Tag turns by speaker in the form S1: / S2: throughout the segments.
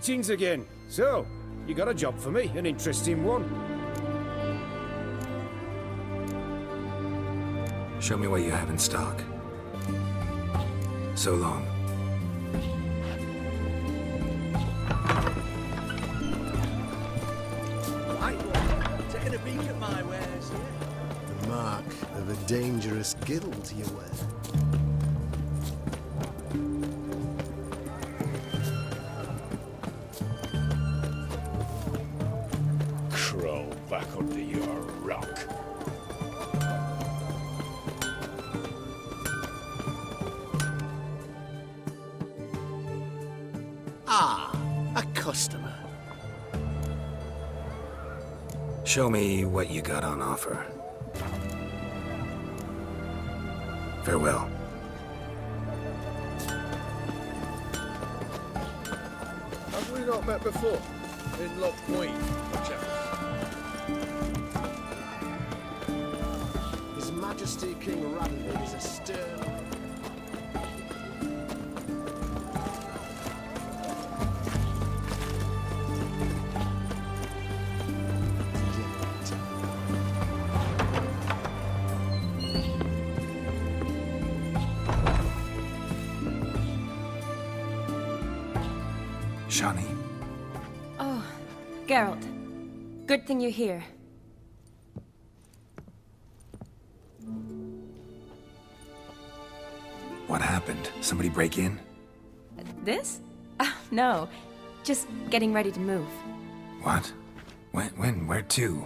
S1: Greetings again. So, you got a job for me, an interesting one.
S2: Show me what you have in stock. So long.
S3: Taking a peek at my wares here.
S4: The mark of a dangerous guild you wear.
S1: Crawl back under your rock.
S4: Ah, a customer.
S2: Show me what you got on offer. Farewell.
S3: Have we not met before? In Lock Point, perchance?
S4: His Majesty King Radovid is a stern...
S2: Shani,
S5: Oh, Geralt. Good thing you're here.
S2: what happened? Somebody break in?
S5: This? No. Just getting ready to move.
S2: What? When? Where to?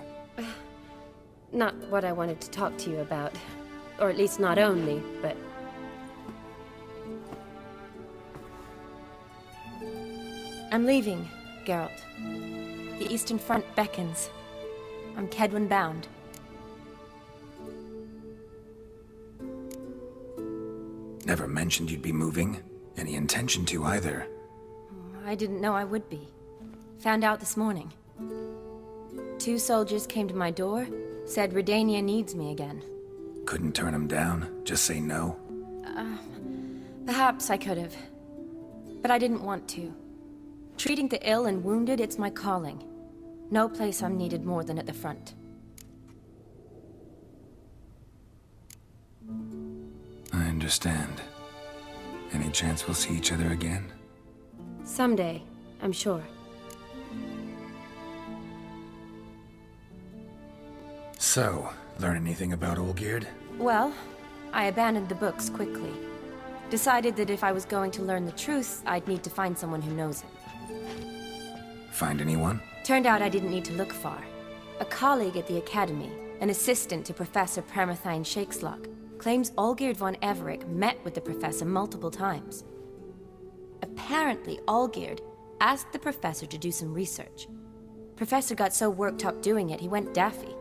S5: Not what I wanted to talk to you about. Or at least not only, but... I'm leaving, Geralt. The Eastern Front beckons. I'm Kedwen bound.
S2: Never mentioned you'd be moving. Any intention to either.
S5: I didn't know I would be. Found out this morning. 2 soldiers came to my door, said Redania needs me again.
S2: Couldn't turn him down? Just say no?
S5: Perhaps I could have. But I didn't want to. Treating the ill and wounded, it's my calling. No place I'm needed more than at the front.
S2: I understand. Any chance we'll see each other again?
S5: Someday, I'm sure.
S2: So, learn anything about Olgierd?
S5: Well, I abandoned the books quickly. Decided that if I was going to learn the truth, I'd need to find someone who knows it.
S2: Find anyone?
S5: Turned out I didn't need to look far. A colleague at the Academy, an assistant to Professor Permathine Shakeslock, claims Olgierd von Everec met with the professor multiple times. Apparently, Olgierd asked the professor to do some research. Professor got so worked up doing it, he went daffy.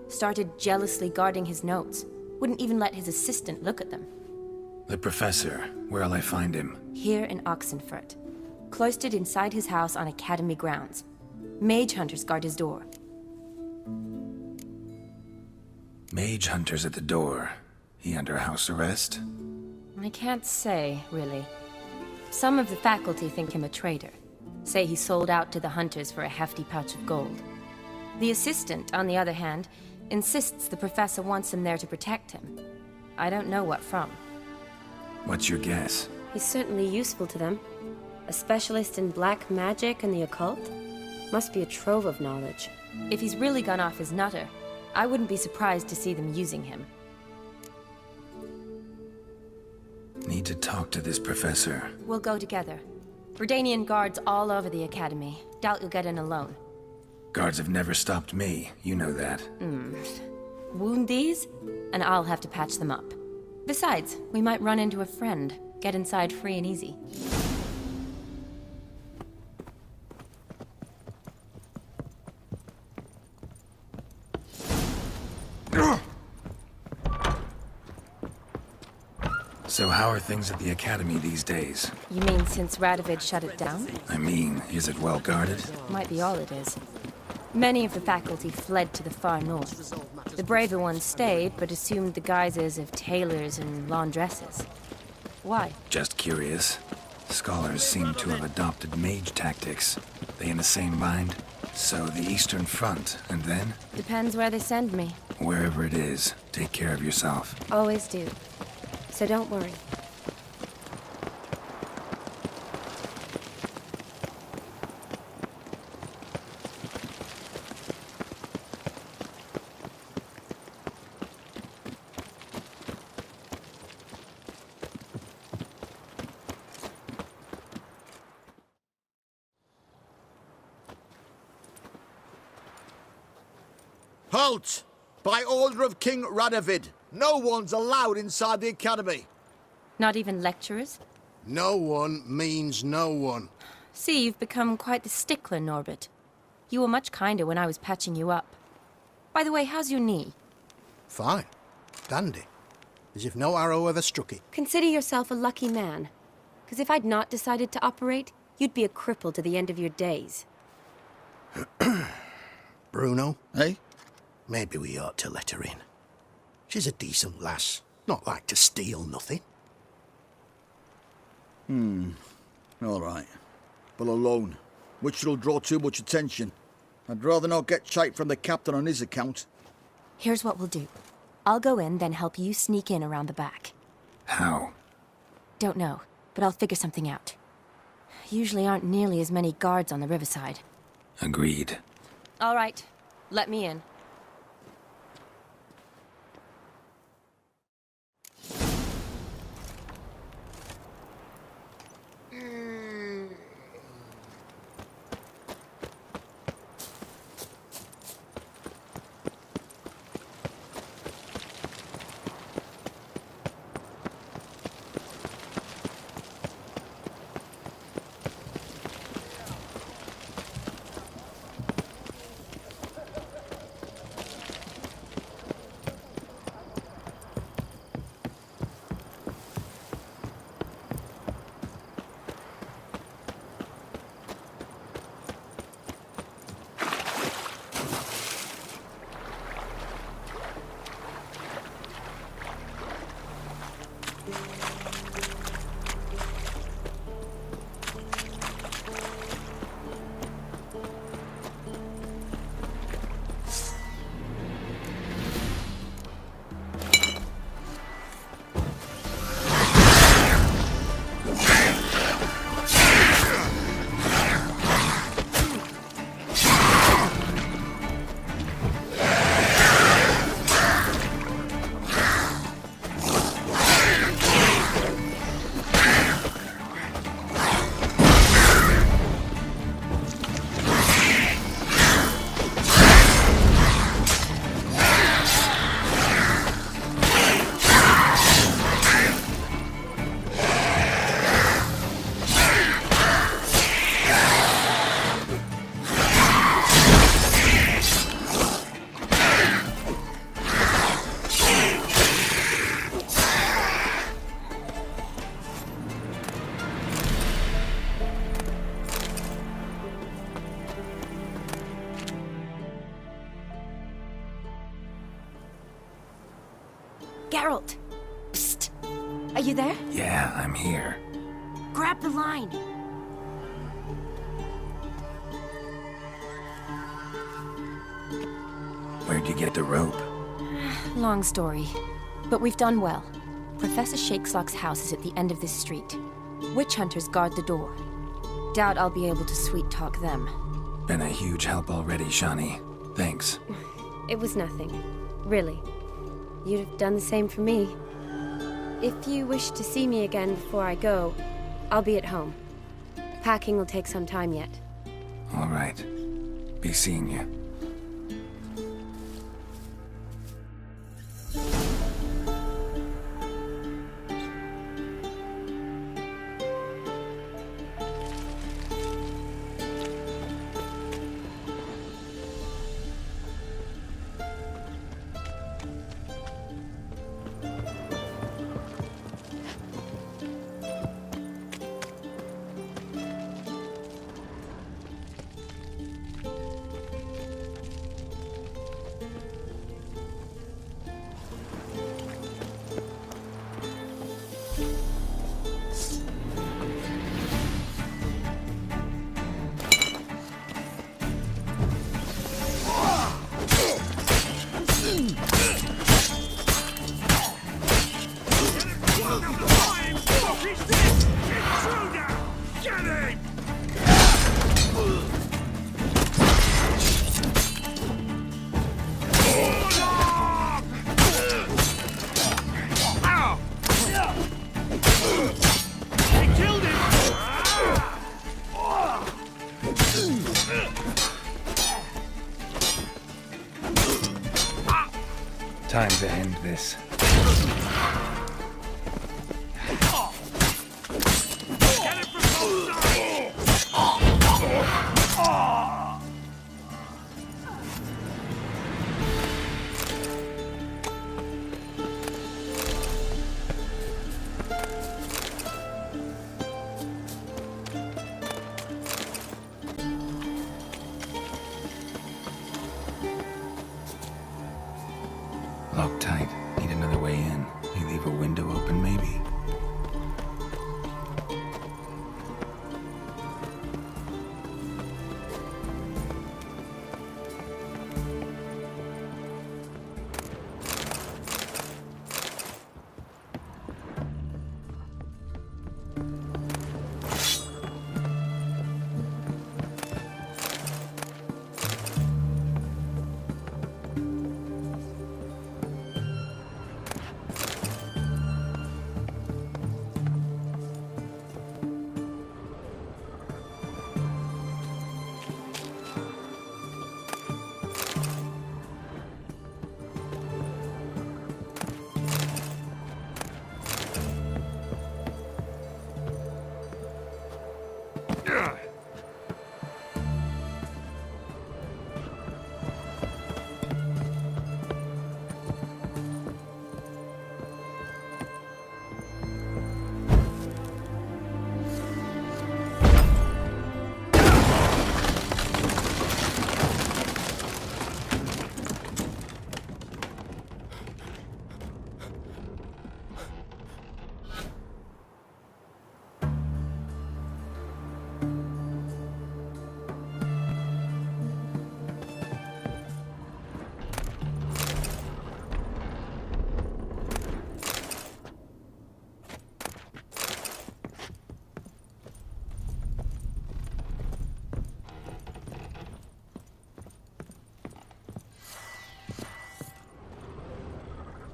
S5: Started jealously guarding his notes. Wouldn't even let his assistant look at them.
S2: The professor. Where'll I find him?
S5: Here in Oxenfurt. Cloistered inside his house on Academy grounds. Mage hunters guard his door.
S2: Mage hunters at the door. He under house arrest?
S5: I can't say, really. Some of the faculty think him a traitor. Say he sold out to the hunters for a hefty pouch of gold. The assistant, on the other hand, insists the professor wants him there to protect him. I don't know what from.
S2: What's your guess?
S5: He's certainly useful to them. A specialist in black magic and the occult? Must be a trove of knowledge. If he's really gone off his nutter, I wouldn't be surprised to see them using him.
S2: Need to talk to this professor.
S5: We'll go together. Redanian guards all over the Academy. Doubt you'll get in alone.
S2: Guards have never stopped me. You know that.
S5: Wound these, and I'll have to patch them up. Besides, we might run into a friend. Get inside free and easy.
S2: So how are things at the Academy these days?
S5: You mean since Radovid shut it down?
S2: I mean, is it well guarded?
S5: Might be all it is. Many of the faculty fled to the far north. The braver ones stayed, but assumed the guises of tailors and laundresses. Why?
S2: Just curious. Scholars seem to have adopted mage tactics. They in the same bind? So the Eastern Front, and then?
S5: Depends where they send me.
S2: Wherever it is, take care of yourself.
S5: Always do. So don't worry.
S6: Halt! By order of King Radovid, no one's allowed inside the academy.
S5: Not even lecturers?
S4: No one means no one.
S5: See, you've become quite the stickler, Norbert. You were much kinder when I was patching you up. By the way, how's your knee?
S4: Fine. Dandy. As if no arrow ever struck it.
S5: Consider yourself a lucky man. Because if I'd not decided to operate, you'd be a cripple to the end of your days.
S4: Bruno,
S6: Eh?
S4: maybe we ought to let her in. She's a decent lass. Not like to steal nothing.
S6: All right. But alone, which will draw too much attention. I'd rather not get shite from the captain on his account.
S5: Here's what we'll do. I'll go in, then help you sneak in around the back.
S2: How?
S5: Don't know, but I'll figure something out. Usually aren't nearly as many guards on the riverside.
S2: Agreed.
S5: All right, let me in. Geralt! Psst! Are you there?
S2: Yeah, I'm here.
S5: Grab the line!
S2: Where'd you get the rope?
S5: Long story. But we've done well. Professor Shakeslock's house is at the end of this street. Witch hunters guard the door. Doubt I'll be able to sweet-talk them.
S2: Been a huge help already, Shani. Thanks.
S5: It was nothing. Really. You'd have done the same for me. If you wish to see me again before I go, I'll be at home. Packing will take some time yet.
S2: All right. Be seeing you. Time to end this. Locked tight. Need another way in. You leave a window open, maybe?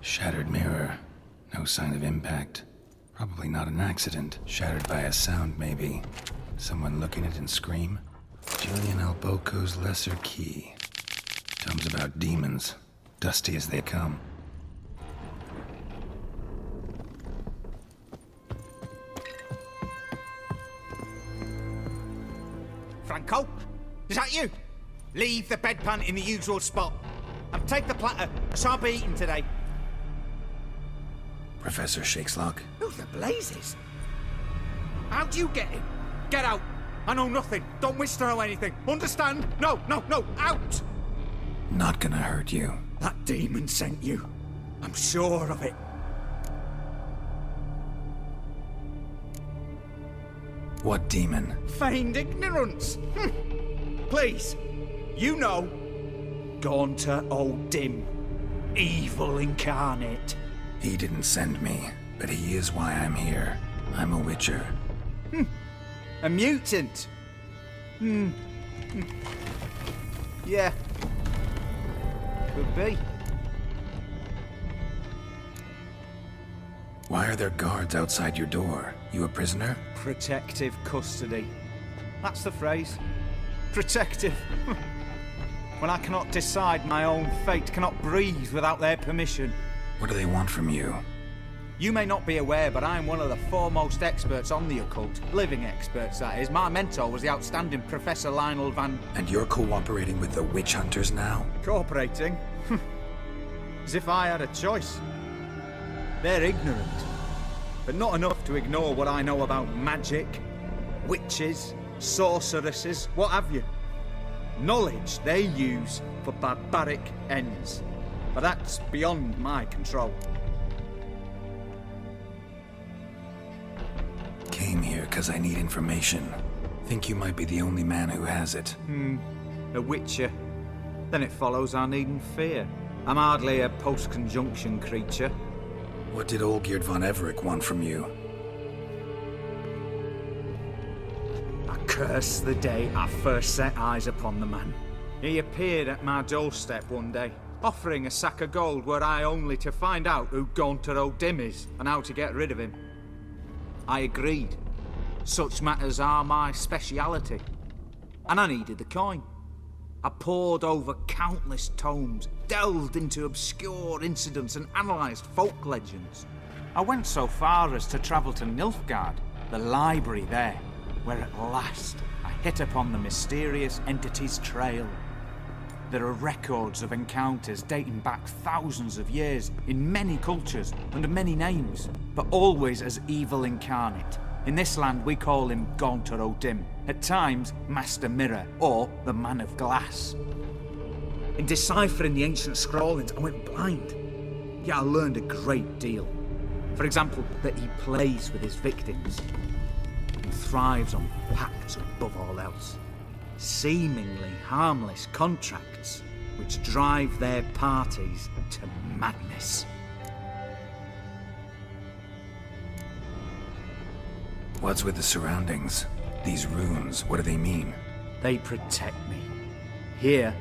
S2: Shattered mirror. No sign of impact. Probably not an accident. Shattered by a sound, maybe. Someone looking at it and scream? Julian Alboco's Lesser Key. Tomes about demons. Dusty as they come.
S7: Franco? Is that you? Leave the bedpan in the usual spot. And take the platter. Shan't be eating today.
S2: Professor Shakeslock?
S7: Who the blazes? How'd you get in? Get out. I know nothing. Don't wish to know anything. Understand? No, no, no. Out!
S2: Not gonna hurt you.
S7: That demon sent you. I'm sure of it.
S2: What demon?
S7: Feigned ignorance. Please. You know. Gaunter O'Dim. Evil incarnate.
S2: He didn't send me, but he is why I'm here. I'm a witcher.
S7: A mutant. Yeah. Could be.
S2: Why are there guards outside your door? You a prisoner?
S7: Protective custody. That's the phrase. Protective. When I cannot decide my own fate, cannot breathe without their permission.
S2: What do they want from you?
S7: You may not be aware, but I'm one of the foremost experts on the occult. Living experts, that is. My mentor was the outstanding Professor Lionel Van...
S2: And you're cooperating with the witch hunters now?
S7: Cooperating? As if I had a choice. They're ignorant. But not enough to ignore what I know about magic, witches, sorceresses, what have you. Knowledge they use for barbaric ends. But that's beyond my control.
S2: Came here because I need information. Think you might be the only man who has it.
S7: A witcher. Then it follows I needn't fear. I'm hardly a post-conjunction creature.
S2: What did Olgierd von Everec want from you?
S7: I curse the day I first set eyes upon the man. He appeared at my doorstep one day, offering a sack of gold were I only to find out who Gaunter O'Dim is and how to get rid of him. I agreed. Such matters are my speciality. And I needed the coin. I pored over countless tomes, delved into obscure incidents and analysed folk legends. I went so far as to travel to Nilfgaard, the library there, where at last I hit upon the mysterious entity's trail. There are records of encounters dating back thousands of years in many cultures under many names, but always as evil incarnate. In this land we call him Gaunter O'Dim, at times Master Mirror or the Man of Glass. In deciphering the ancient scrawlings I went blind, yet I learned a great deal. For example, that he plays with his victims and thrives on pacts above all else. Seemingly harmless contracts which drive their parties to madness.
S2: What's with the surroundings? These runes, what do they mean?
S7: They protect me. Here,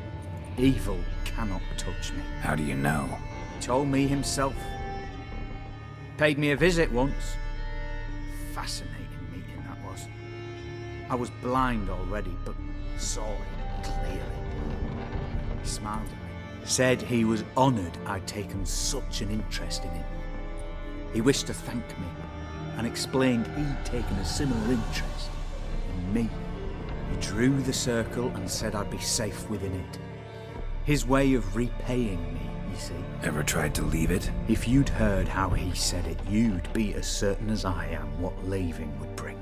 S7: evil cannot touch me.
S2: How do you know?
S7: He told me himself. Paid me a visit once. Fascinating meeting that was. I was blind already, but saw it clearly. He smiled at me. Said he was honoured I'd taken such an interest in him. He wished to thank me and explained he'd taken a similar interest in me. He drew the circle and said I'd be safe within it. His way of repaying me, you see.
S2: Ever tried to leave it?
S7: If you'd heard how he said it, you'd be as certain as I am what leaving would bring.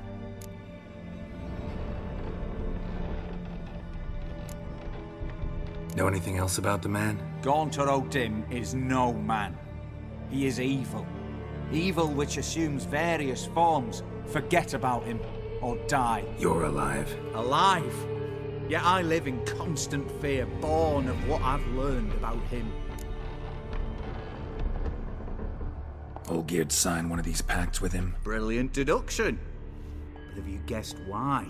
S2: Know anything else about the man?
S7: Gaunter O'Dim is no man. He is evil. Evil which assumes various forms. Forget about him, or die.
S2: You're alive.
S7: Alive? Yet I live in constant fear, born of what I've learned about him.
S2: Olgierd signed one of these pacts with him?
S7: Brilliant deduction. But have you guessed why?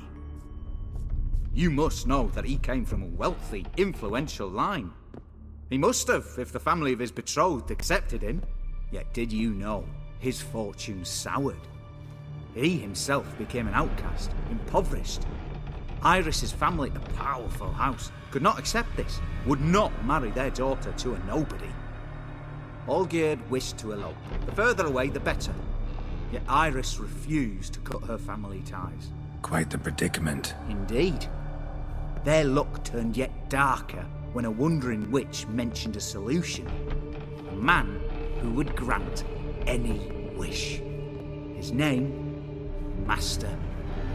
S7: You must know that he came from a wealthy, influential line. He must have, if the family of his betrothed accepted him. Yet did you know his fortune soured? He himself became an outcast, impoverished. Iris's family, a powerful house, could not accept this, would not marry their daughter to a nobody. Olgierd wished to elope. The further away, the better. Yet Iris refused to cut her family ties.
S2: Quite the predicament.
S7: Indeed. Their luck turned yet darker when a wandering witch mentioned a solution. A man who would grant any wish. His name, Master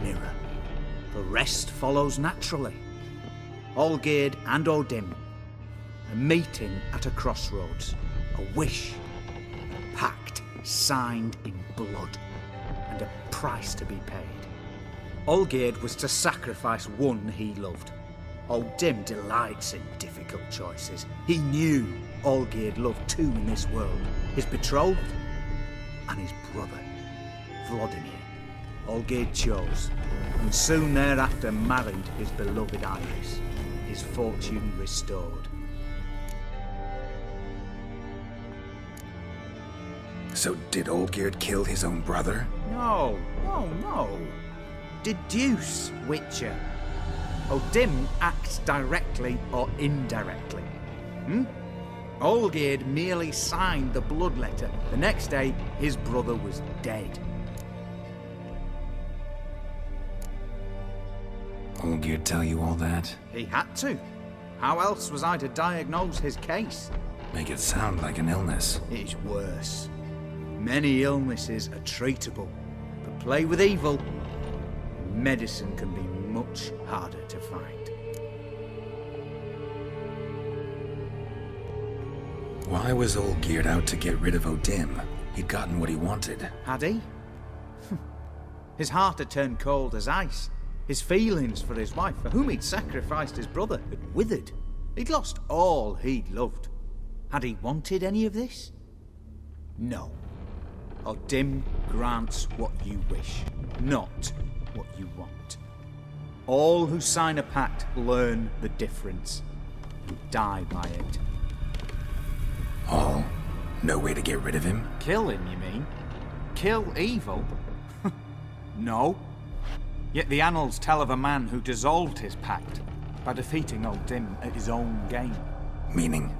S7: Mirror. The rest follows naturally. Olgierd and O'Dim, a meeting at a crossroads, a wish, a pact signed in blood, and a price to be paid. Olgierd was to sacrifice one he loved. O'Dim delights in difficult choices. He knew Olgierd loved two in this world, his betrothed and his brother, Vladimir. Olgierd chose, and soon thereafter married his beloved Iris, his fortune restored.
S2: So did Olgierd kill his own brother?
S7: No. Deduce, Witcher. O'Dim acts directly or indirectly. Olgierd merely signed the blood letter. The next day, his brother was dead.
S2: Olgierd tell you all that?
S7: He had to. How else was I to diagnose his case?
S2: Make it sound like an illness.
S7: It is worse. Many illnesses are treatable, but play with evil, medicine can be much harder to find.
S2: Why was Olgierd out to get rid of O'Dim? He'd gotten what he wanted.
S7: Had he? His heart had turned cold as ice. His feelings for his wife, for whom he'd sacrificed his brother, had withered. He'd lost all he'd loved. Had he wanted any of this? No. O'Dim grants what you wish, not what you want. All who sign a pact learn the difference and die by it.
S2: All? No way to get rid of him?
S7: Kill him, you mean? Kill evil? No. Yet the annals tell of a man who dissolved his pact, by defeating Old Dim at his own game.
S2: Meaning?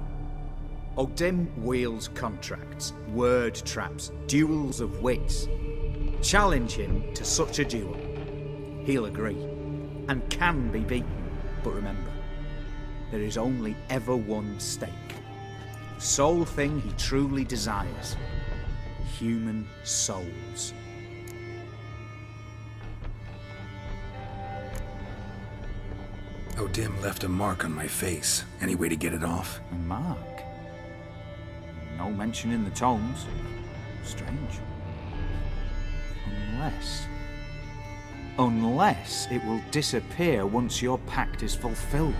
S7: Old Dim wields contracts, word traps, duels of wits. Challenge him to such a duel. He'll agree, and can be beaten. But remember, there is only ever one stake. The sole thing he truly desires. Human souls.
S2: O'Dim left a mark on my face. Any way to get it off?
S7: A mark? No mention in the tomes. Strange. Unless it will disappear once your pact is fulfilled.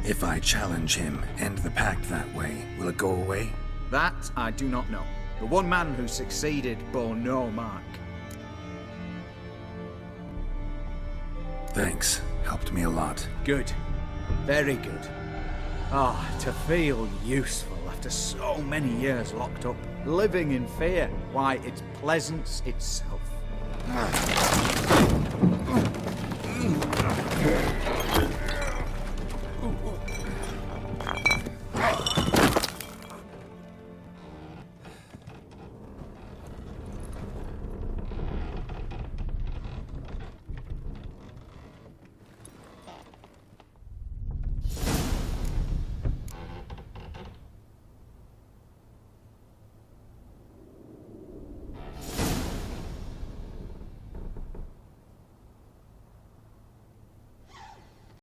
S2: If I challenge him, end the pact that way, will it go away?
S7: That I do not know. The one man who succeeded bore no mark.
S2: Thanks. Helped me a lot.
S7: Good. Very good. Ah, to feel useful after so many years locked up, living in fear. Why, it's pleasance itself.